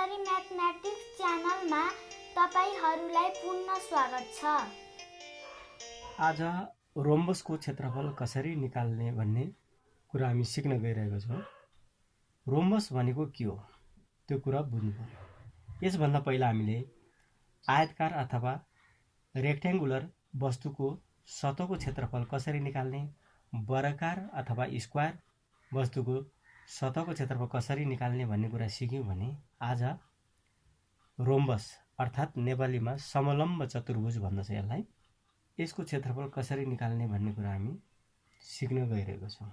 कसरी म्याथमेटिक्स च्यानलमा तपाईहरुलाई पुनः स्वागत छ। आज रोम्बसको क्षेत्रफल कसरी निकाल्ने भन्ने कुरा हामी सिक्न गइरहेका छौँ। रोम्बस भनेको के हो त्यो कुरा बुझ्नु पर्यो। यसभन्दा पहिला हामीले आयतकार अथवा रेक्ट्याङ्गुलर वस्तुको सतहको क्षेत्रफल कसरी निकाल्ने, वर्गाकार अथवा स्क्वायर वस्तुको सतहको क्षेत्रफल कसरी निकाल्ने भन्ने कुरा सिक्यौँ भने आज रोम्बस अर्थात् नेपालीमा समलम्ब चतुर्भुज भन्दछ यसलाई, यसको क्षेत्रफल कसरी निकाल्ने भन्ने कुरा हामी सिक्न गइरहेका छौँ।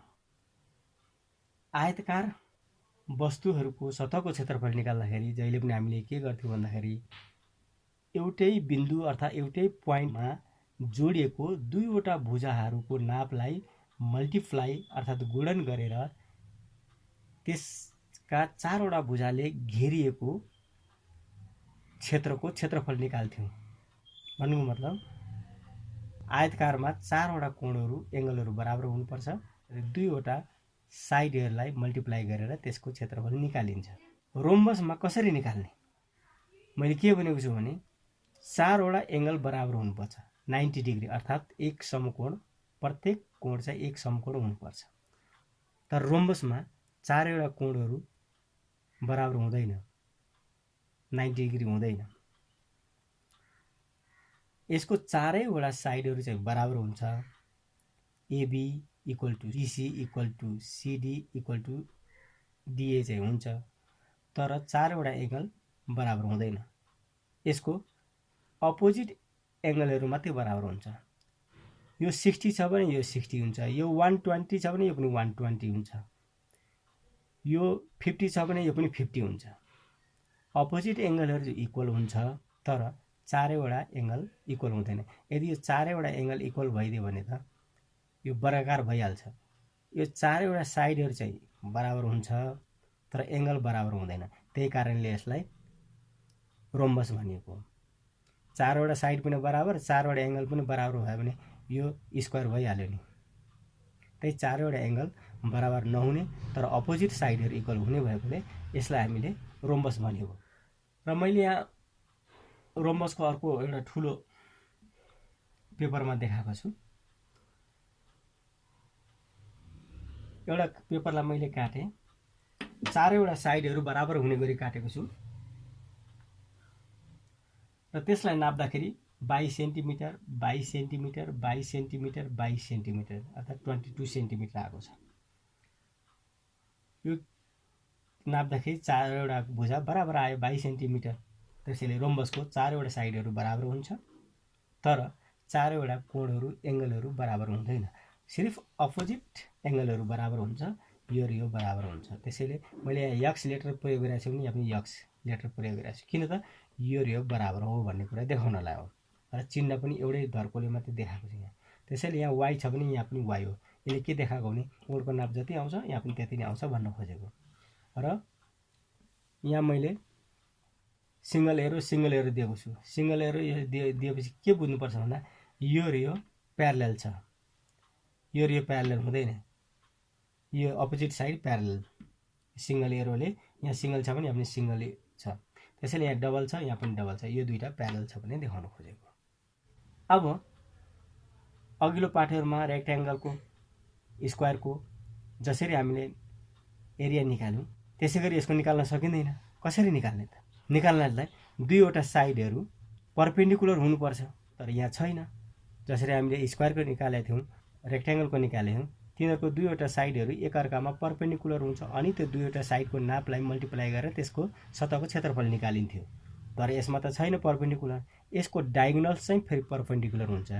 आयतकार वस्तुहरूको सतहको क्षेत्रफल निकाल्दाखेरि जहिले पनि हामीले के गर्थ्यौँ भन्दाखेरि एउटै बिन्दु अर्थात् एउटै पोइन्टमा जोडिएको दुईवटा भुजाहरूको नापलाई मल्टिप्लाई अर्थात् गुणन गरेर त्यसका चारवटा भुजाले घेरिएको क्षेत्रको क्षेत्रफल निकाल्थ्यौँ। भन्नुको मतलब आयतकारमा चारवटा कोणहरू एङ्गलहरू बराबर हुनुपर्छ र दुईवटा साइडहरूलाई मल्टिप्लाई गरेर त्यसको क्षेत्रफल निकालिन्छ। रोम्बसमा कसरी निकाल्ने? मैले के भनेको छु भने चारवटा एङ्गल बराबर हुनुपर्छ, 90 डिग्री अर्थात् एक समकोण, प्रत्येक कोण चाहिँ एक समकोण हुनुपर्छ। तर रोम्बसमा चारवटा कोणहरू बराबर हुँदैन, 90 डिग्री हुँदैन। यसको चारैवटा साइडहरू चाहिँ बराबर हुन्छ। AB equal to BC equal to CD equal to DA चाहिँ हुन्छ, तर चारवटा एङ्गल बराबर हुँदैन। यसको अपोजिट एङ्गलहरू मात्रै बराबर हुन्छ। यो 60 छ भने यो 60 हुन्छ, यो 120 छ भने यो पनि 120 हुन्छ, यो 50 छ भने यो पनि 50 हुन्छ। अपोजिट एङ्गलहरू इक्वल हुन्छ तर चारैवटा एङ्गल इक्वल हुँदैन। यदि यो चारैवटा एङ्गल इक्वल भइदियो भने त यो वर्गाकार भइहाल्छ। यो चारैवटा साइडहरू चाहिँ बराबर हुन्छ तर एङ्गल बराबर हुँदैन, त्यही कारणले यसलाई रोम्बस भनिएको हो। चारवटा साइड पनि बराबर, चारवटा एङ्गल पनि बराबर भयो भने यो स्क्वायर भइहाल्यो नि। त्यही चारवटा एङ्गल बराबर नहुने तर अपोजिट साइडहरू इक्वल हुने भएकोले यसलाई हामीले रोम्बस भनेको। र मैले यहाँ रोम्बसको अर्को एउटा ठुलो पेपरमा देखाएको छु। एउटा पेपरलाई मैले काटेँ, चारैवटा साइडहरू बराबर हुने गरी काटेको छु र त्यसलाई नाप्दाखेरि 22 सेन्टिमिटर 22 सेन्टिमिटर 22 सेन्टिमिटर 22 सेन्टिमिटर अर्थात् 22 सेन्टिमिटर आएको छ। यो नाप्दाखेरि चारवटा भुजा बराबर आयो 22 सेन्टिमिटर। त्यसैले रोम्बसको चारवटा साइडहरू बराबर हुन्छ तर चारवटा कोणहरू एङ्गलहरू बराबर हुँदैन, सिर्फ अपोजिट एङ्गलहरू बराबर हुन्छ, यो र यो बराबर हुन्छ। त्यसैले मैले यहाँ यक्स लेटर प्रयोग गरेको छु भने यहाँ पनि यक्स लेटर प्रयोग गरेको छु, किन त यो र यो बराबर हो भन्ने कुरा देखाउनलाई हो। र चिन्ह पनि एउटै धर्कोले मात्रै देखाएको छ यहाँ। त्यसैले यहाँ वाइ छ भने यहाँ पनि वाइ हो। यसले के देखाएको भने कोणको नाप जति आउँछ यहाँ पनि त्यति नै आउँछ भन्न खोजेको। र यहाँ मैले सिङ्गल एरो दिएको छु। सिङ्गल एरो दिएपछि के बुझ्नुपर्छ भन्दा यो र यो प्यारलल छ, यो र यो प्यारलल हुँदैन, यो अपोजिट साइड प्यारलल। सिङ्गल एरोले यहाँ सिङ्गल छ भने यहाँ पनि सिङ्गल छ, त्यसैले यहाँ डबल छ यहाँ पनि डबल छ, यो दुईटा प्यारलल छ भने देखाउन खोजेको। अब अघिल्लो पाठहरूमा रेक्ट्याङ्गलको स्क्वायरको जसरी हामीले एरिया निकाल्यौँ त्यसै गरी यसको निकाल्न सकिँदैन। कसरी निकाल्ने त? निकाल्नलाई दुईवटा साइडहरू परपेन्डिकुलर हुनुपर्छ, तर यहाँ छैन। जसरी हामीले स्क्वायरको निकालेका थियौँ, रेक्ट्याङ्गलको निकालेका थियौँ, तिनीहरूको दुईवटा साइडहरू एकअर्कामा परपेन्डिकुलर हुन्छ अनि त्यो दुईवटा साइडको नापलाई मल्टिप्लाई गरेर त्यसको सतहको क्षेत्रफल निकालिन्थ्यो। तर यसमा त छैन परपेन्डिकुलर, यसको डायगोनल्स चाहिँ फेरि परपेन्डिकुलर हुन्छ।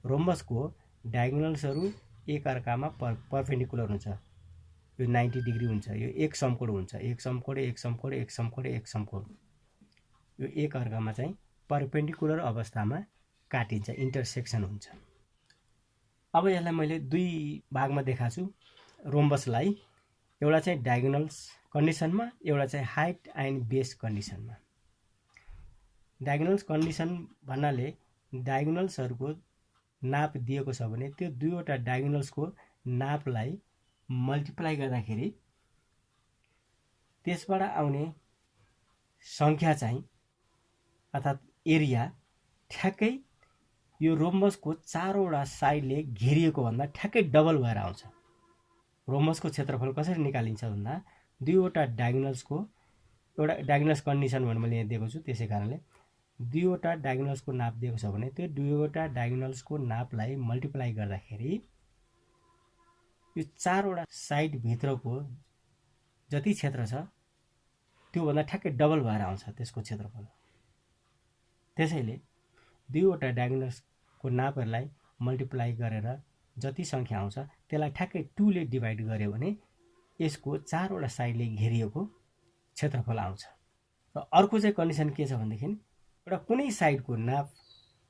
रोम्बसको डायगोनल्सहरू एकअर्कामा परपेन्डिकुलर हुन्छ। यो 90 डिग्री हुन्छ, यो एक समकोण हुन्छ, एक समकोण एक समकोण एक समकोण एक समकोण, यो एकअर्कामा चाहिँ परपेन्डिकुलर अवस्थामा काटिन्छ, इन्टरसेक्सन हुन्छ। अब यसलाई मैले दुई भागमा देखाएको छु रोम्बसलाई, एउटा चाहिँ डायगोनल्स कन्डिसनमा, एउटा चाहिँ हाइट एन्ड बेस कन्डिसनमा। डायगोनल्स कन्डिसन भन्नाले डायगोनल्सहरूको नाप दिएको छ भने त्यो दुईवटा डायगोनल्सको नापलाई मल्टिप्लाई गर्दाखेरि त्यसबाट आउने सङ्ख्या चाहिँ अर्थात् एरिया ठ्याक्कै यो रोम्बसको 4वटा साइडले घेरिएको भन्दा ठ्याक्कै डबल भएर आउँछ। रोम्बसको क्षेत्रफल कसरी निकालिन्छ भन्दा 2वटा डायगोनल्सको एउटा डायगोनल्स कन्डिसन भनेर मैले यहाँ दिएको छु, त्यसै कारणले 2वटा डायगोनल्सको नाप दिएको छ भने त्यो 2वटा डायगोनल्सको नापलाई मल्टिप्लाई गर्दाखेरि यो 4वटा साइड भित्रको जति क्षेत्र छ त्योभन्दा ठ्याक्कै डबल भएर आउँछ त्यसको क्षेत्रफल। त्यसैले 2वटा डायगोनल्सको नापहरूलाई मल्टिप्लाई गरेर जति सङ्ख्या आउँछ त्यसलाई ठ्याक्कै 2 ले डिभाइड गर्यो भने यसको 4वटा साइडले घेरिएको क्षेत्रफल आउँछ। र अर्को चाहिँ कन्डिसन के छ भनेदेखि एउटा कुनै साइडको नाप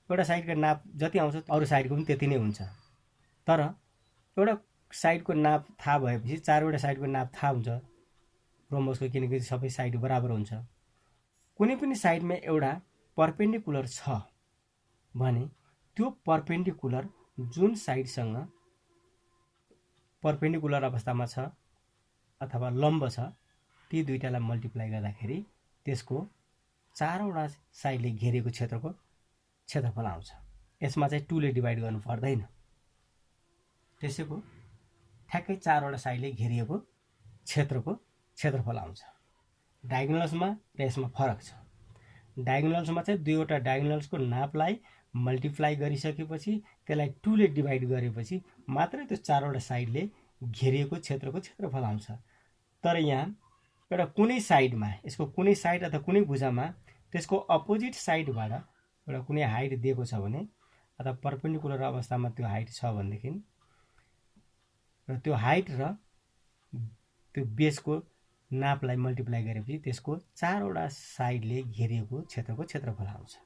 एउटा साइडको नाप जति आउँछ अरू साइडको पनि त्यति नै हुन्छ। तर एउटा साइडको नाप थाहा भएपछि 4वटा साइडको नाप थाहा हुन्छ रोम्बसको, किनकि सबै साइड बराबर हुन्छ। कुनै पनि साइडमा एउटा परपेन्डिकुलर छ भने त्यो परपेन्डिकुलर जुन साइडसँग परपेन्डिकुलर अवस्थामा छ अथवा लम्ब छ ती दुईटालाई मल्टिप्लाई गर्दाखेरि त्यसको 4वटा साइडले घेरेको क्षेत्रको क्षेत्रफल आउँछ। यसमा चाहिँ 2 ले डिभाइड गर्नु पर्दैन, त्यसैको ठ्याक्कै 4वटा साइडले घेरिएको क्षेत्रको क्षेत्रफल आउँछ। डायगोनल्समा र यसमा फरक छ। डायगोनल्समा चाहिँ 2वटा डायगोनल्सको नापलाई मल्टिप्लाई गरिसकेपछि त्यसलाई 2 ले डिभाइड गरेपछि मात्रै त्यो 4वटा साइडले घेरिएको क्षेत्रको क्षेत्रफल आउँछ। तर यहाँ एउटा कुनै साइडमा यसको कुनै साइड अथवा कुनै भुजामा त्यसको अपोजिट साइडबाट एउटा कुनै हाइट दिएको छ भने अथवा परपेन्डिकुलर अवस्थामा त्यो हाइट छ भनेदेखि र त्यो हाइट र त्यो बेसको नापलाई मल्टिप्लाई गरेपछि त्यसको 4वटा साइडले घेरिएको क्षेत्रको क्षेत्रफल आउँछ।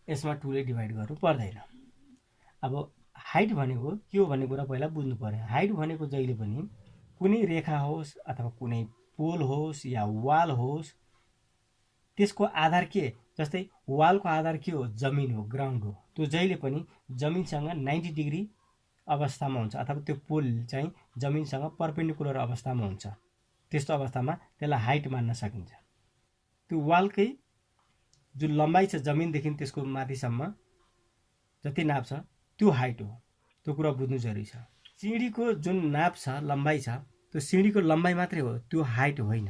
यसमा 2 ले डिभाइड गर्नु पर्दैन। अब हाइट भनेको के हो भन्ने कुरा पहिला बुझ्नु पर्यो। हाइट भनेको जहिले पनि कुनै रेखा होस् अथवा कुनै पोल होस् या वाल होस् त्यसको आधार के, जस्तै वालको आधार के हो, जमिन हो, ग्राउन्ड हो। त्यो जहिले पनि जमिनसँग 90 डिग्री अवस्थामा हुन्छ अथवा त्यो पोल चाहिँ जमिनसँग परपेन्डिकुलर अवस्थामा हुन्छ। त्यस्तो अवस्थामा त्यसलाई हाइट मान्न सकिन्छ। त्यो वालकै जुन लम्बाइ छ जमिनदेखि त्यसको माथिसम्म जति नाप छ त्यो हाइट हो। त्यो कुरा बुझ्नु जरुरी छ। सिँढीको जुन नाप छ, लम्बाइ छ, त्यो सिँढीको लम्बाइ मात्रै हो, त्यो हाइट होइन।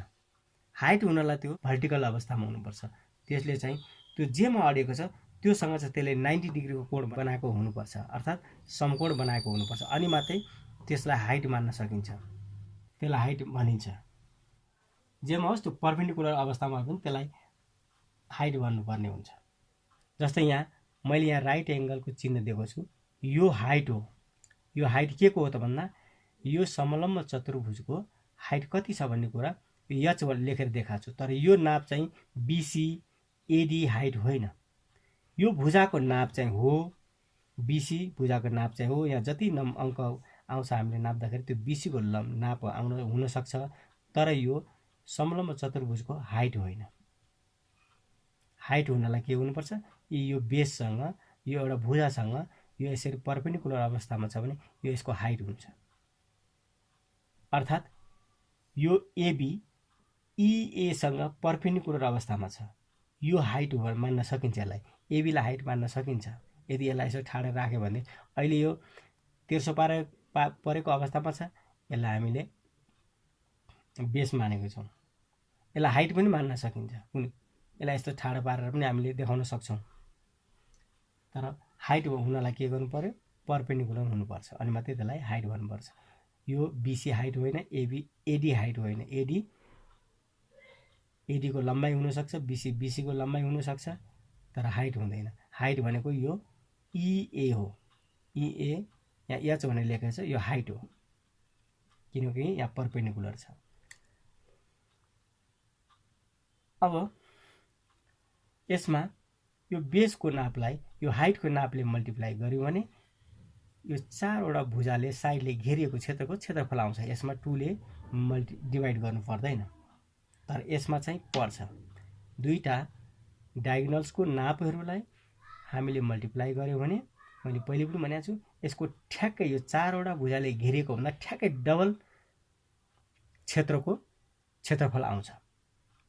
हाइट हुनलाई त्यो भर्टिकल अवस्थामा हुनुपर्छ। त्यसले चाहिँ त्यो जेमा अडेको छ त्योसँग चाहिँ त्यसले 90 डिग्रीको कोण बनाएको हुनुपर्छ, अर्थात् समकोण बनाएको हुनुपर्छ, अनि मात्रै त्यसलाई हाइट मान्न सकिन्छ। त्यसलाई हाइट भनिन्छ। जेमा होस् त्यो परपेन्डिकुलर अवस्थामा पनि त्यसलाई हाइट भन्नुपर्ने हुन्छ। जस्तै यहाँ मैले यहाँ राइट एङ्गलको चिन्ह दिएको छु, यो हाइट हो। यो हाइट के को हो त भन्दा यो समलम्ब चतुर्भुजको हाइट कति छ भन्ने कुरा एच लेखेर देखाएको छु। तर यो नाप चाहिँ बीसी एडी हाइट होइन। यो भुजाको नाप चाहिँ हो, बीसी भुजाको नाप चाहिँ हो। यहाँ जति अङ्क आउँछ हामीले नाप्दाखेरि त्यो बीसीको नाप हुनसक्छ, तर यो समलम्ब चतुर्भुजको हाइट होइन। हाइट हुनलाई के हुनुपर्छ, यो बेससँग यो एउटा भुजासँग यो यसरी परपेन्डिकुलर अवस्थामा छ भने यो यसको हाइट हुन्छ। अर्थात् यो एबी इएसँग परपेन्डिकुलर अवस्थामा छ, यो हाइट मान्न सकिन्छ। यसलाई एबीलाई हाइट मान्न सकिन्छ यदि यसलाई यसो ठाडो राख्यो भने। अहिले यो तेर्सो परेको अवस्थामा छ, यसलाई हामीले बेस मानेको छौँ। यसलाई हाइट पनि मान्न सकिन्छ, यसलाई यस्तो ठाडो पारेर पनि हामीले देखाउन सक्छौँ। तर हाइट हुनलाई के गर्नु पर्यो, परपेन्डिकुलर हुनुपर्छ, अनि मात्रै त्यसलाई हाइट भन्नुपर्छ। यो बीसी हाइट होइन, एडी हाइट होइन। एडीको लम्बाइ हुनसक्छ, बीसीको लम्बाइ हुनसक्छ, तर हाइट हुँदैन। हाइट भनेको यो इए हो। इए यहाँ एच भनेर लेखेको छ, यो हाइट हो, किनकि यहाँ परपेन्डिकुलर छ। अब यसमा यो बेसको नापलाई यो हाइटको नापले मल्टिप्लाई गर्यो भने यो 4वटा भुजाले साइडले घेरिएको क्षेत्रको क्षेत्रफल आउँछ। यसमा 2 ले डिभाइड गर्नु पर्दैन, तर यसमा चाहिँ पर्छ। दुईटा डायगोनल्सको नापहरूलाई हामीले मल्टिप्लाई गर्यो भने मैले पहिले पनि भनेको छु यसको ठ्याक्कै यो 4वटा भुजाले घेरिएको भन्दा ठ्याक्कै डबल क्षेत्रको क्षेत्रफल आउँछ।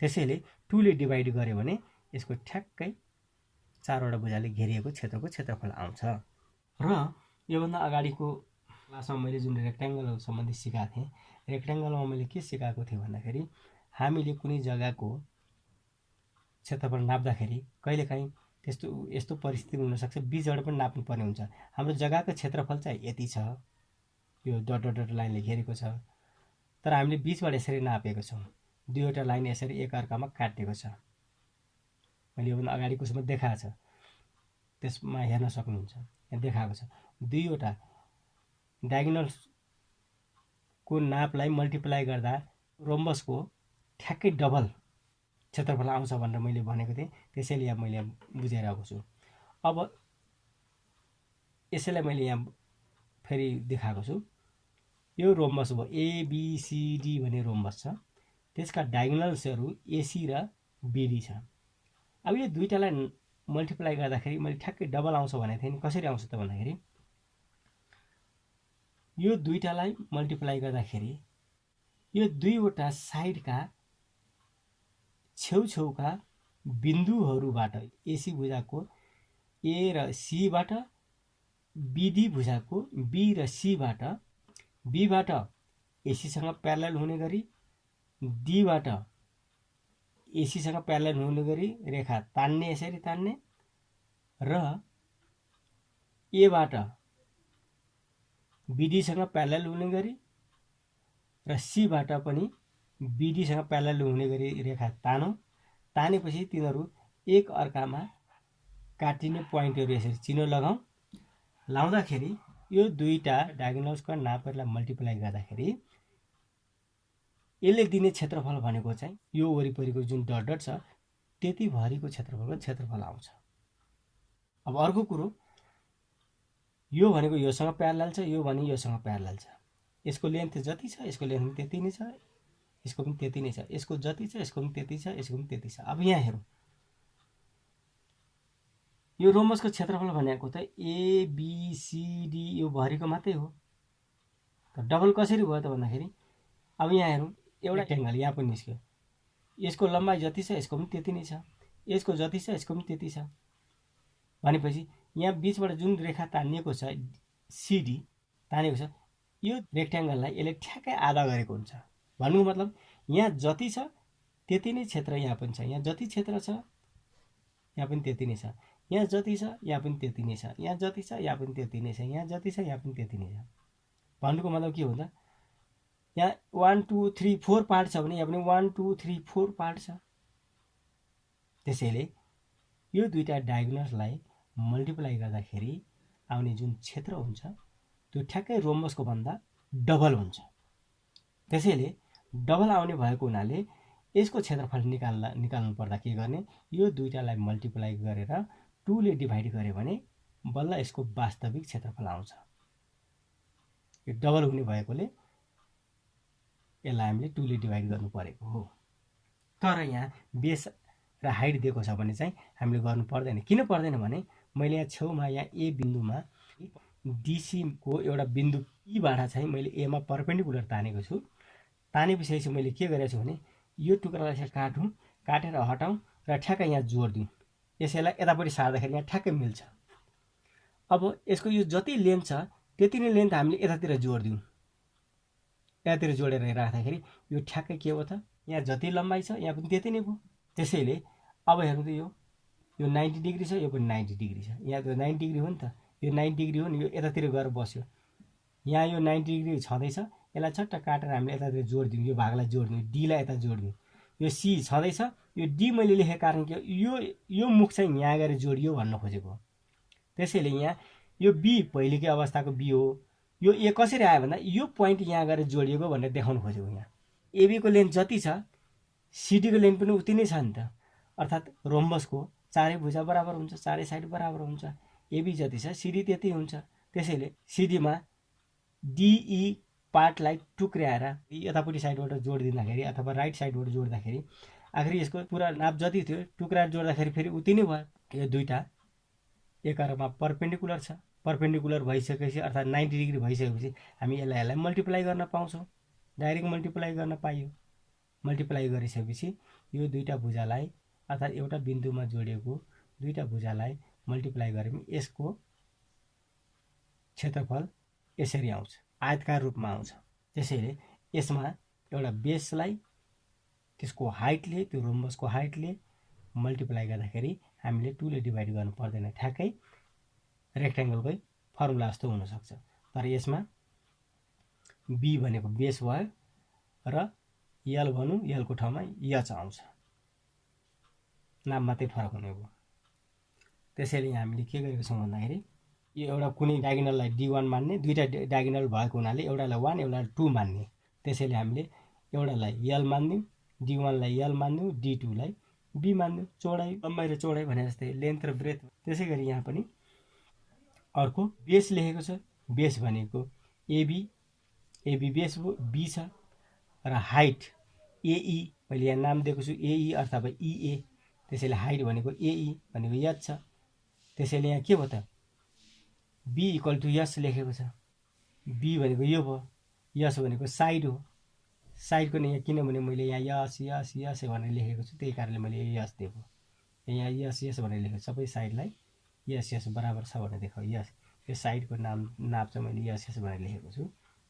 त्यसैले 2ले डिभाइड गऱ्यो भने यसको ठ्याक्कै 4वटा भुजाले घेरिएको क्षेत्रको क्षेत्रफल आउँछ। र योभन्दा अगाडिको क्लासमा मैले जुन रेक्ट्याङ्गल सम्बन्धी सिकाएको थिएँ, रेक्ट्याङ्गलमा मैले के सिकाएको थिएँ भन्दाखेरि हामीले कुनै जग्गाको क्षेत्रफल नाप्दाखेरि कहिलेकाहीँ त्यस्तो यस्तो परिस्थिति हुनसक्छ बीचबाट पनि नाप्नुपर्ने हुन्छ। हाम्रो जग्गाको क्षेत्रफल चाहिँ यति छ, यो डट डट डट लाइनले घेरेको छ, तर हामीले बीचबाट यसरी नापेको छौँ, दुईवटा लाइन यसरी एकअर्कामा काटिएको छ। मैले योभन्दा अगाडिको उसमा देखाएको छ, त्यसमा हेर्न सक्नुहुन्छ, यहाँ देखाएको छ। दुईवटा डायगोनलको नापलाई मल्टिप्लाई गर्दा रोम्बसको ठ्याक्कै डबल क्षेत्रफल आउँछ भनेर मैले भनेको थिएँ। त्यसैले यहाँ मैले बुझाइरहेको छु। अब यसैलाई मैले यहाँ फेरि देखाएको छु। यो रोम्बस भयो, एबिसिडी भन्ने रोम्बस छ, त्यसका डायगोनल्सहरू एसी र बिडी छ। अब यो दुईटालाई मल्टिप्लाई गर्दाखेरि मैले ठ्याक्कै डबल आउँछ भनेको थिएँ नि। कसरी आउँछ त भन्दाखेरि यो दुईटालाई मल्टिप्लाई गर्दाखेरि यो दुईवटा साइडका छेउछेउका बिन्दुहरूबाट एसी भुजाको ए र सीबाट, बिडी भुजाको बी र सीबाट, बीबाट एसीसँग प्यारलल हुने गरी, डीबाट एसीसँग प्यारलल हुने गरी रेखा तान्ने, यसरी तान्ने, र एबाट बिडीसँग प्यारलल हुने गरी र सीबाट पनि बिडीसँग प्यारलल हुने गरी रेखा तानौँ। तानेपछि तिनीहरू एक अर्कामा काटिने पोइन्टहरू यसरी चिनो लगाउँ। लाउँदाखेरि यो दुईटा डायगोनल्सका नापहरूलाई मल्टिप्लाई गर्दाखेरि यसले दिने क्षेत्रफल भनेको चाहिँ यो वरिपरिको जुन डट डट छ त्यति भरिको क्षेत्रफल आउँछ। अब अर्को कुरो, यो भनेको योसँग प्यारलल छ, यो भने योसँग प्यारलल छ। यसको लेन्थ जति छ यसको लेन्थ पनि त्यति नै छ, यसको पनि त्यति नै छ, यसको जति छ यसको पनि त्यति छ, यसको पनि त्यति छ। अब यहाँ हेरौँ, यो रोम्बसको क्षेत्रफल भनेको त एबिसिडी यो भरिको मात्रै हो। त डबल कसरी भयो त भन्दाखेरि अब यहाँ हेरौँ, एउटा रेक्ट्याङ्गल यहाँ पनि निस्क्यो, यसको लम्बाइ जति छ यसको पनि त्यति नै छ, यसको जति छ यसको पनि त्यति छ। भनेपछि यहाँ बिचबाट जुन रेखा तानिएको छ सिडी तानेको छ, यो रेक्ट्याङ्गललाई यसले ठ्याक्कै आधा गरेको हुन्छ। भन्नुको मतलब यहाँ जति छ त्यति नै क्षेत्र यहाँ पनि छ, यहाँ जति क्षेत्र छ यहाँ पनि त्यति नै छ, यहाँ जति छ यहाँ पनि त्यति नै छ, यहाँ जति छ यहाँ पनि त्यति नै छ, यहाँ जति छ यहाँ पनि त्यति नै छ। भन्नुको मतलब के हुन्छ, यहाँ 1 2 3 4 पार्ट छ भने यहाँ पनि 1 2 3 4 पार्ट छ। त्यसैले यो दुईटा डायगोनल्सलाई मल्टिप्लाई गर्दाखेरि आउने जुन क्षेत्र हुन्छ त्यो ठ्याक्कै रोम्बसको भन्दा डबल हुन्छ। त्यसैले डबल आउने भएको हुनाले यसको क्षेत्रफल निकाल्नु पर्दा के गर्ने, यो दुईटालाई मल्टिप्लाई गरेर 2ले डिभाइड गर्यो भने बल्ल यसको वास्तविक क्षेत्रफल आउँछ। यो डबल हुने भएकोले यसलाई हामीले 2ले डिभाइड गर्नु परेको हो। तर यहाँ बेस र हाइट दिएको छ भने चाहिँ हामीले गर्नु पर्दैन। किन पर्दैन भने मैले यहाँ छेउमा यहाँ ए बिन्दुमा डिसीको एउटा बिन्दु पीबाट चाहिँ मैले एमा परपेन्डिकुलर तानेको छु। तानेपछि चाहिँ मैले के गरेको छु भने यो टुक्रालाई चाहिँ काटौँ, काटेर हटाउँ र ठ्याक्कै यहाँ जोड दिउँ। यसैलाई यतापट्टि सार्दाखेरि यहाँ ठ्याक्कै मिल्छ। अब यसको यो जति लेन्थ छ त्यति नै लेन्थ हामीले यतातिर जोड दिउँ। यतातिर जोडेर राख्दाखेरि यो ठ्याक्कै के हो त, यहाँ जति लम्बाइ छ यहाँ पनि त्यति नै भयो। त्यसैले अब हेर्नु त यो 90 डिग्री छ, यो पनि 90 डिग्री छ, यहाँ त 90 डिग्री हो नि त, यो 90 डिग्री हो नि, यो यतातिर गएर बस्यो। यहाँ यो 90 डिग्री छँदैछ, यसलाई छट्ट काटेर हामीले यतातिर जोड दिउँ, यो भागलाई जोड दिउँ, डीलाई यता जोड दिउँ। यो सी छँदैछ, यो डी मैले लेखेको कारण के हो, यो मुख चाहिँ यहाँ गएर जोडियो भन्न खोजेको। त्यसैले यहाँ यो बी पहिलेकै अवस्थाको बी हो, यो ए कसरी आयो भन्दा यो पोइन्ट यहाँ गएर जोडिएको भनेर देखाउनु खोजेको। यहाँ एबीको लेन्थ जति छ सिडीको लेन्थ पनि उति नै छ नि त, अर्थात् रोम्बसको चारै भुजा बराबर हुन्छ, चारै साइड बराबर हुन्छ। एबी जति छ सिडी त्यति हुन्छ। त्यसैले सिडीमा डिई पार्टलाई टुक्र्याएर यतापट्टि साइडबाट जोड दिँदाखेरि अथवा राइट साइडबाट जोड्दाखेरि आखिर यसको पुरा नाप जति थियो टुक्राएर जोड्दाखेरि फेरि उति नै भयो। यो दुईटा एकअर्कामा परपेन्डिकुलर छ। परपेन्डिकुलर भइसकेपछि अर्थात् 90 डिग्री भइसकेपछि हामी यसलाई मल्टिप्लाई गर्न पाउँछौँ। डाइरेक्ट मल्टिप्लाई गर्न पाइयो। मल्टिप्लाई गरिसकेपछि यो दुईटा भुजालाई अर्थात् एउटा बिन्दुमा जोडिएको दुईटा भुजालाई मल्टिप्लाई गरेपछि यसको क्षेत्रफल यसरी आउँछ, आयतकार रूपमा आउँछ। त्यसैले यसमा एउटा बेसलाई त्यसको हाइटले, त्यो रोम्बसको हाइटले मल्टिप्लाई गर्दाखेरि हामीले 2 ले डिभाइड गर्नु पर्दैन, ठ्याक्कै रेक्ट्याङ्गलकै फर्मुला जस्तो हुनसक्छ। तर यसमा बी भनेको बेस भयो र यल भनौँ, यलको ठाउँमा यच आउँछ, नाम मात्रै फरक हुने भयो। त्यसैले हामीले के गरेको छौँ भन्दाखेरि यो एउटा कुनै डायगोनललाई D1 मान्ने, दुईटा डायगोनल भएको हुनाले एउटालाई 1 एउटालाई 2 मान्ने। त्यसैले हामीले एउटालाई यल मान्दिउँ, D1 लाई यल मान्दिउँ, D2 लाई बी मान्दिउँ। चौडाइ, लम्बाइ र चौडाइ भने जस्तै लेन्थ र ब्रेथ। त्यसै गरी यहाँ पनि अर्को बेस लेखेको छ। बेस भनेको एबी बेस भयो, बी छ र हाइट एई, मैले यहाँ नाम दिएको छु एई अथवा इए। त्यसैले हाइट भनेको एई भनेको यच छ। त्यसैले यहाँ के भयो त बी इक्वल टु यस लेखेको छ। बी भनेको यो भयो, यस भनेको साइड हो। साइडको यहाँ किनभने मैले यहाँ यस यस यस भनेर लेखेको छु, त्यही कारणले मैले यस दिएको। यहाँ यस यस भनेर लेखेको सबै साइडलाई यस यस बराबर छ भनेर देखाऊ। यस यो साइडको नाप चाहिँ मैले यस यस भनेर लेखेको छु,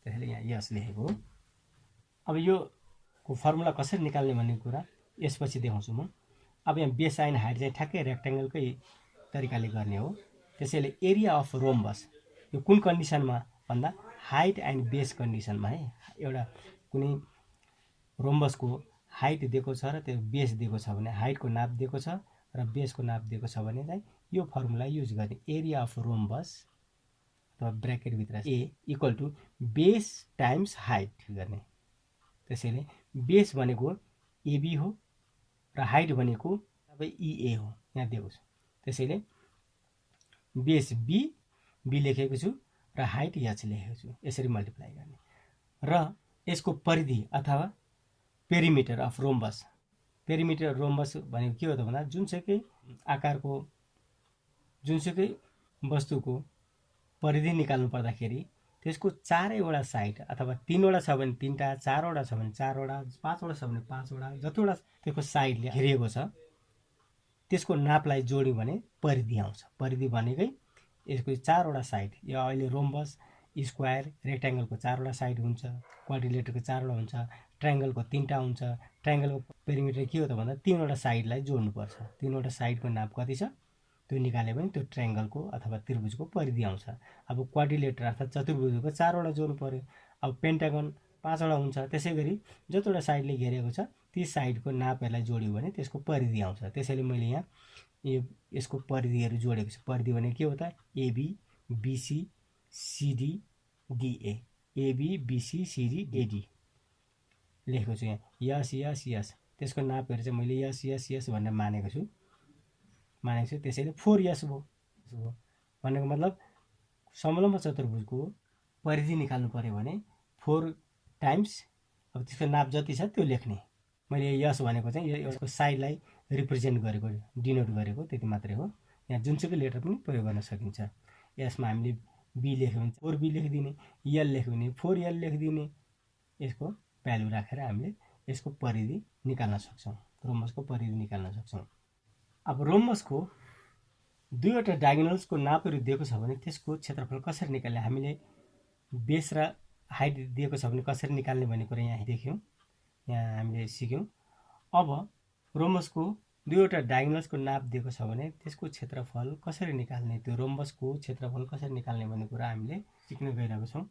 त्यसैले यहाँ यस लेखेको हो। अब यो को फर्मुला कसरी निकाल्ने भन्ने कुरा यसपछि देखाउँछु म। अब यहाँ बेस एन्ड हाइट चाहिँ ठ्याक्कै रेक्ट्याङ्गलकै तरिकाले गर्ने हो। त्यसैले एरिया अफ रोम्बस यो कुन कन्डिसनमा भन्दा हाइट एन्ड बेस कन्डिसनमा है। एउटा कुनै रोम्बसको हाइट दिएको छ र त्यो बेस दिएको छ भने, हाइटको नाप दिएको छ र बेसको नाप दिएको छ भने चाहिँ यो फर्मुला युज गर्ने। एरिया अफ रोम्बस अथवा ब्र्याकेटभित्र A equal to base times height गर्ने। त्यसैले बेस भनेको एबी हो र हाइट भनेको अब इए हो, यहाँ दिएको छ। त्यसैले बेस बी लेखेको छु र हाइट यच लेखेको छु, यसरी मल्टिप्लाई गर्ने। र यसको परिधि अथवा perimeter of rhombus. Perimeter rhombus भनेको के हो त भन्दा जुनसुकै आकारको जुनसुकै वस्तुको परिधि निकाल्नु पर्दाखेरि त्यसको चारैवटा साइड अथवा 3वटा छ भने 3टा, 4वटा छ भने 4वटा, 5वटा छ भने 5वटा, जतिवटा त्यसको साइडले घेरिएको छ त्यसको नापलाई जोड्यो भने परिधि आउँछ। परिधि भनेकै यसको 4वटा साइड। यो अहिले रोम्बस, स्क्वायर, रेक्ट्याङ्गलको 4वटा साइड हुन्छ, क्वाड्रिलेटरको 4वटा हुन्छ, ट्रायङ्गलको 3टा हुन्छ। ट्रायङ्गलको पेरिमिटर के हो त भन्दा 3वटा साइडलाई जोड्नुपर्छ। 3वटा साइडको नाप कति छ त्यो निकाल्यो भने त्यो ट्रायङ्गलको अथवा त्रिभुजको परिधि आउँछ। अब क्वाड्रिलेटर अर्थात् चतुर्भुजको 4वटा जोड्नु पर्यो। अब पेन्टागन 5वटा हुन्छ। त्यसै गरी जतिवटा साइडले घेरेको छ ती साइडको नापहरूलाई जोड्यो भने त्यसको परिधि आउँछ। त्यसैले मैले यहाँ यसको परिधिहरू जोडेको छु। परिधि भनेको के हो त AB BC CD DA, AB BC CD AD लेखेको छु। यहाँ यस यस यस त्यसको नापहरू चाहिँ मैले यस यस यस भनेर मानेको छु। त्यसैले 4 यस भयो। भनेको मतलब समलम्ब चतुर्भुजको परिधि निकाल्नु पर्यो भने 4 टाइम्स अब त्यसको नाप जति छ त्यो लेख्ने। मैले यस भनेको चाहिँ यसको साइडलाई रिप्रेजेन्ट गरेको, डिनोट गरेको, त्यति मात्रै हो। यहाँ जुनसुकै लेटर पनि प्रयोग गर्न सकिन्छ। यसमा हामीले बी लेख्यो भने 4b लेखिदिने, यल लेख्यो भने 4l लेखिदिने। यसको भ्यालु राखेर हामीले यसको परिधि निकाल्न सक्छौँ, रोम्बसको परिधि निकाल्न सक्छौँ। अब रोम्बसको दुईवटा डायगोनल्सको नापहरू दिएको छ भने त्यसको क्षेत्रफल कसरी निकाल्ने, हामीले बेस र हाइट दिएको छ भने कसरी निकाल्ने भन्ने कुरा यहाँ देख्यौँ, यहाँ हामीले सिक्यौँ। अब रोम्बसको दुईवटा डायगोनल्सको नाप दिएको छ भने त्यसको क्षेत्रफल कसरी निकाल्ने, त्यो रोम्बसको क्षेत्रफल कसरी निकाल्ने भन्ने कुरा हामीले सिक्न गइरहेको छौँ।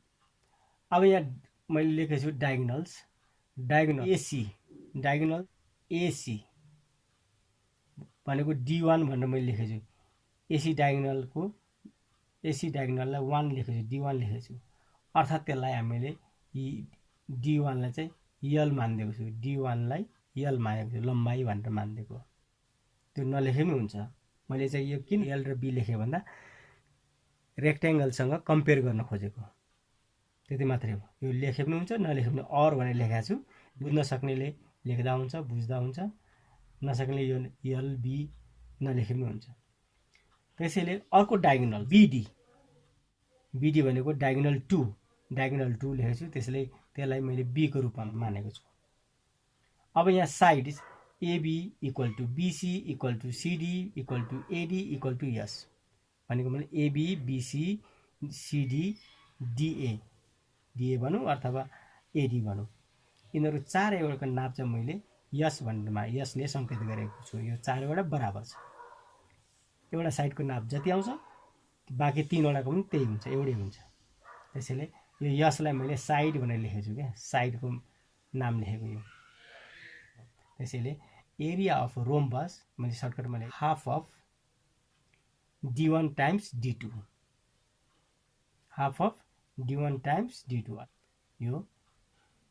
अब यहाँ मैले लेखेको छु डायगोनल्स, डायगोनल एसी भनेको D1 भनेर मैले लेखेको छु। एसी डायगोनललाई 1 लेखेको छु, D1 लेखेको छु। अर्थात् त्यसलाई हामीले D1 लाई चाहिँ यल मानिदिएको छु, D1 लाई यल मानेको छु, लम्बाइ भनेर मानिदिएको। त्यो नलेखे पनि हुन्छ। मैले चाहिँ यो किन यल र बी लेखेँ भन्दा रेक्ट्याङ्गलसँग कम्पेयर गर्न खोजेको, त्यति मात्रै हो। यो लेखे पनि हुन्छ, नलेखे पनि अर भनेर लेखेको छु। बुझ्न सक्नेले लेख्दा हुन्छ, बुझ्दा हुन्छ, नसक्नेले यो यल बी नलेखे पनि हुन्छ। त्यसैले अर्को डायगोनल बिडी भनेको डायगोनल 2 लेखेको छु। त्यसैले त्यसलाई मैले बी को रूपमा मानेको छु। अब यहाँ side AB equal to BC equal to CD equal to AD equal to s भनेको मैले एबी बिसी सिडी डिए भनौँ अथवा एडी भनौँ। यिनीहरू चारैवटाको नाप चाहिँ मैले यस भनेरमा यसले सङ्केत गरेको छु। यो चारैवटा बराबर छ। एउटा साइडको नाप जति आउँछ बाँकी तीनवटाको पनि त्यही हुन्छ, एउटै हुन्छ। त्यसैले यो यसलाई मैले साइड भनेर लेखेको छु क्या, साइडको नाम लेखेको यो। त्यसैले एरिया अफ रोम्बस मैले सर्टकटमा लेखेँ half of d1 times d2, half of d1 times d2 यो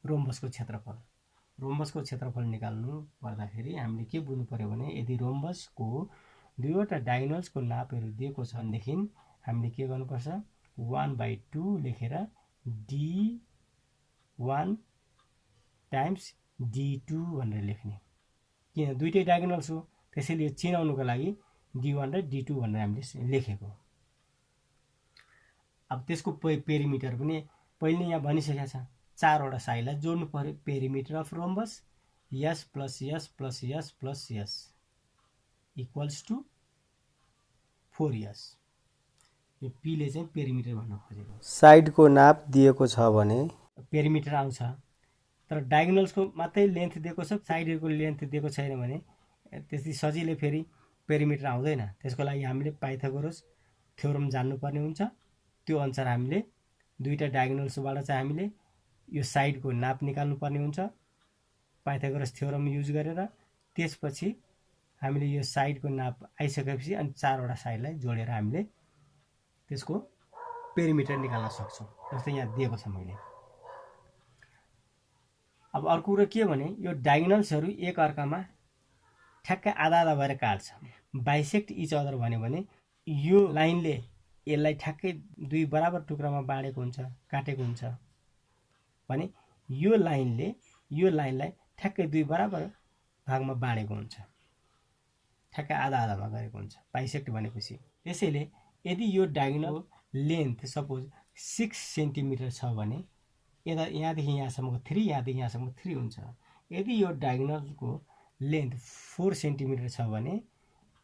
रोम्बसको क्षेत्रफल। रोम्बसको क्षेत्रफल निकाल्नु पर्दाखेरि हामीले के बुझ्नु पर्यो भने यदि रोम्बसको दुईवटा डायगोनल्सको नापहरू दिएको छ भनेदेखि हामीले के गर्नुपर्छ 1/2 लेखेर d1 टाइम्स d2 भनेर लेख्ने। किन दुईटै डायगोनल्स हो, त्यसैले यो चिनाउनुको लागि d1 र d2 भनेर हामीले लेखेको। अब त्यसको पेरिमिटर पनि पहिले यहाँ भनिसकेको छ, चारवटा साइडलाई जोड्नु पर्यो। Perimeter of rhombus s plus s plus s plus s equals to 4s। यो पीले चाहिँ पेरिमिटर भन्न खोजेको। साइडको नाप दिएको छ भने पेरिमिटर आउँछ, तर डायगोनल्सको मात्रै लेन्थ दिएको छ, साइडहरूको लेन्थ दिएको छैन भने त्यति सजिलै फेरि पेरिमिटर आउँदैन। त्यसको लागि हामीले पाइथागोरस थ्योरम जान्नुपर्ने हुन्छ। त्यो अनुसार हामीले दुईटा डायगोनल्सबाट चाहिँ हामीले यो साइडको नाप निकाल्नु पर्ने हुन्छ पाइथागोरस थ्योरम युज गरेर। त्यसपछि हामीले यो साइडको नाप आइसकेपछि अनि चारवटा साइडलाई जोडेर हामीले त्यसको पेरिमिटर निकाल्न सक्छौँ, जस्तै यहाँ दिएको छ मैले। अब अर्को कुरो के भने यो डायगोनल्सहरू एक अर्कामा ठ्याक्कै आधा आधा भएर काट्छ। बाइसेक्ट इच अदर भन्यो भने यो लाइनले यसलाई ठ्याक्कै दुई बराबर टुक्रामा बाँडेको हुन्छ, काटेको हुन्छ भने यो लाइनले यो लाइनलाई ठ्याक्कै दुई बराबर भागमा बाँडेको हुन्छ, ठ्याक्कै आधा आधामा गरेको हुन्छ बाइसेक्ट भनेपछि। त्यसैले यदि यो डायगोनल लेन्थ सपोज 6 सेन्टिमिटर छ भने यहाँदेखि यहाँसम्मको 3, यहाँदेखि यहाँसम्मको 3 हुन्छ। यदि यो डायगोनलको लेन्थ 4 सेन्टिमिटर छ भने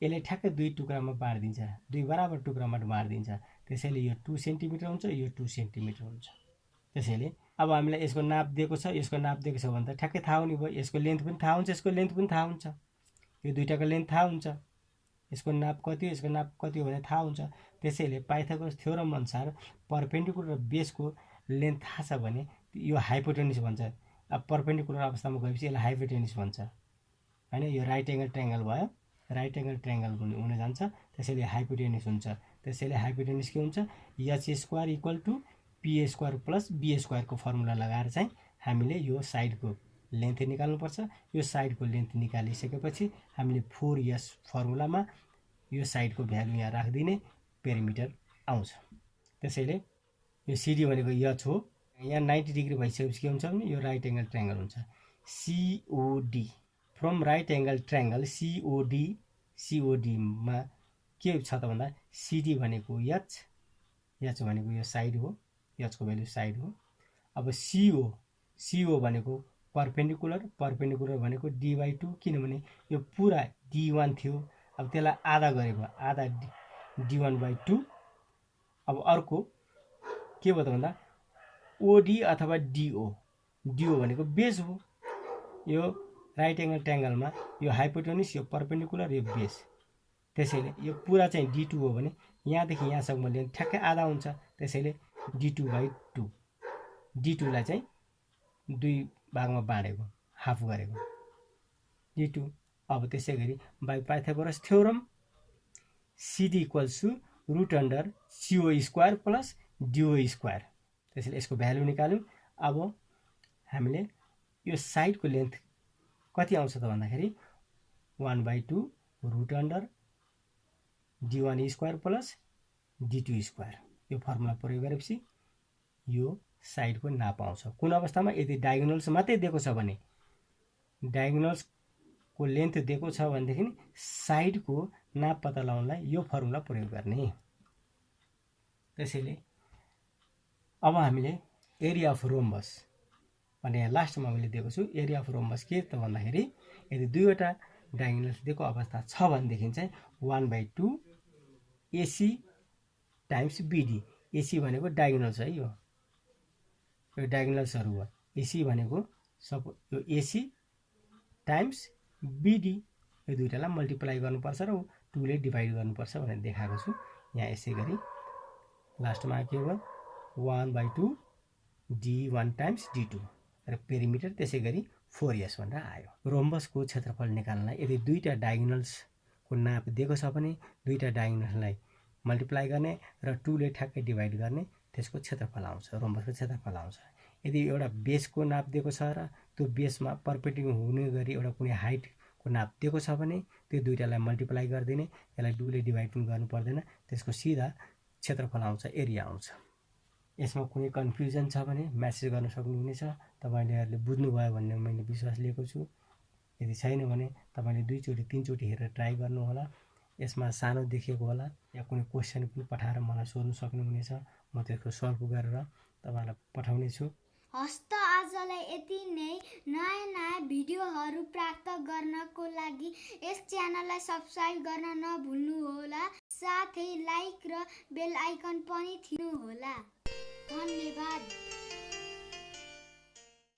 यसले ठ्याक्कै दुई टुक्रामा बाँडिदिन्छ, दुई बराबर टुक्रामा बाँडिदिन्छ। त्यसैले यो 2 सेन्टिमिटर हुन्छ, यो 2 सेन्टिमिटर हुन्छ। त्यसैले अब हामीलाई यसको नाप दिएको छ, यसको नाप दिएको छ भने त ठ्याक्कै थाहा हुने भयो। यसको लेन्थ पनि थाहा हुन्छ, यसको लेन्थ पनि थाहा हुन्छ, यो दुईटाको लेन्थ थाहा हुन्छ, यसको नाप कति हो यसको नाप कति हो भने थाहा हुन्छ। त्यसैले पाइथागोरस थ्योरम अनुसार परपेन्डिकुलर र बेसको लेन्थ थाहा छ भने यो हाइपोटेन्युस भन्छ। अब परपेन्डिकुलर अवस्थामा गएपछि यसलाई हाइपोटेन्युस भन्छ हैन। यो राइट एङ्गल ट्रायङ्गल भयो, राइट एङ्गल ट्रायङ्गल हुन जान्छ, त्यसैले हाइपोटेन्युस हुन्छ। त्यसैले हाइपोटेन्युस के हुन्छ h² equal to p² plus b² को फर्मुला लगाएर चाहिँ हामीले यो साइडको लेन्थ निकाल्नुपर्छ। यो साइडको लेन्थ निकालिसकेपछि हामीले 4s फर्मुलामा यो साइडको भ्यालु यहाँ राखिदिने, पेरिमिटर आउँछ। त्यसैले यो सिडी भनेको h हो, यहाँ 90 डिग्री भइसकेपछि के हुन्छ भने यो राइट एङ्गल ट्रायङ्गल हुन्छ। COD from right angle triangle CODमा के छ त भन्दा सिडी भनेको h भनेको यो साइड हो, h को भ्यालु साइड हो। अब CO भनेको परपेन्डिकुलर भनेको d/2, किनभने यो पुरा d1 थियो, अब त्यसलाई आधा गरेको आधा d1/2। अब अर्को के भयो त भन्दा OD अथवा DO भनेको बेस हो। यो राइट एङ्गल ट्रायङ्गलमा यो हाइपोटेन्युस, यो परपेन्डिकुलर, यो बेस। त्यसैले यो पुरा चाहिँ d2 हो भने यहाँदेखि यहाँसम्म लेन्थ ठ्याक्कै आधा हुन्छ। त्यसैले d2/2, d2लाई चाहिँ दुई भागमा बाँडेको, हाफ गरेको d2। अब त्यसै गरी by Pythagoras theorem CD equals to √CO² plus DO²। त्यसैले यसको भ्यालु निकाल्यौँ। अब हामीले यो साइडको लेन्थ कति आउँछ त भन्दाखेरि 1/2 √d1² प्लस d2²। यो फर्मुला प्रयोग गरेपछि यो साइडको नाप आउँछ। कुन अवस्थामा यदि डायगोनल्स मात्रै दिएको छ भने, डायगोनल्सको लेन्थ दिएको छ भनेदेखि साइडको नाप पत्ता लगाउनलाई यो फर्मुला प्रयोग गर्ने। त्यसैले अब हामीले एरिया अफ रोम्बस भने यहाँ लास्टमा मैले दिएको छु एरिया अफ रोम्बस के त भन्दाखेरि यदि दुईवटा डायगोनल्स दिएको अवस्था छ भनेदेखि चाहिँ 1/2 एसी टाइम्स बिडी। एसी भनेको डायगोनल्स है, यो डायगोनल्सहरू हो। एसी भनेको यो एसी टाइम्स बिडी, यो दुईटालाई मल्टिप्लाई गर्नुपर्छ र 2 ले डिभाइड गर्नुपर्छ भनेर देखाएको छु। यहाँ यसै गरी लास्टमा के हो 1/2 D1 टाइम्स D2 र पेरिमिटर त्यसै गरी 4S भनेर आयो। रोम्बसको क्षेत्रफल निकाल्नलाई यदि दुईटा डायगोनल्सको नाप दिएको छ भने दुईटा डायगोनल्सलाई मल्टिप्लाई गर्ने र 2 ले ठ्याक्कै डिभाइड गर्ने, त्यसको क्षेत्रफल आउँछ, रोम्बसको क्षेत्रफल आउँछ। यदि एउटा बेसको नाप दिएको छ र त्यो बेसमा पर्पेन्डिकुलर हुने गरी एउटा कुनै हाइटको नाप दिएको छ भने त्यो दुईटालाई मल्टिप्लाई गरिदिने, यसलाई 2 ले डिभाइड पनि गर्नु पर्दैन, त्यसको सिधा क्षेत्रफल आउँछ, एरिया आउँछ। यसमा कुनै कन्फ्युजन छ भने मेसेज गर्न सक्नुहुनेछ। तपाईँहरूले बुझ्नुभयो भन्ने मैले विश्वास लिएको छु। यदि छैन भने तपाईँले 2 चोटि 3 चोटि हेरेर ट्राई गर्नुहोला। यसमा सानो देखिएको होला या कुनै क्वेसन पनि पठाएर मलाई सोध्नु सक्नुहुनेछ, म त्यसको सल्भ गरेर तपाईँलाई पठाउने छु। हस्त आजलाई यति नै। नयाँ भिडियोहरू प्राप्त गर्नको लागि यस च्यानललाई सब्स्क्राइब गर्न नभुल्नुहोला, साथै लाइक र बेल आइकन पनि थिच्नुहोला। धन्यवाद।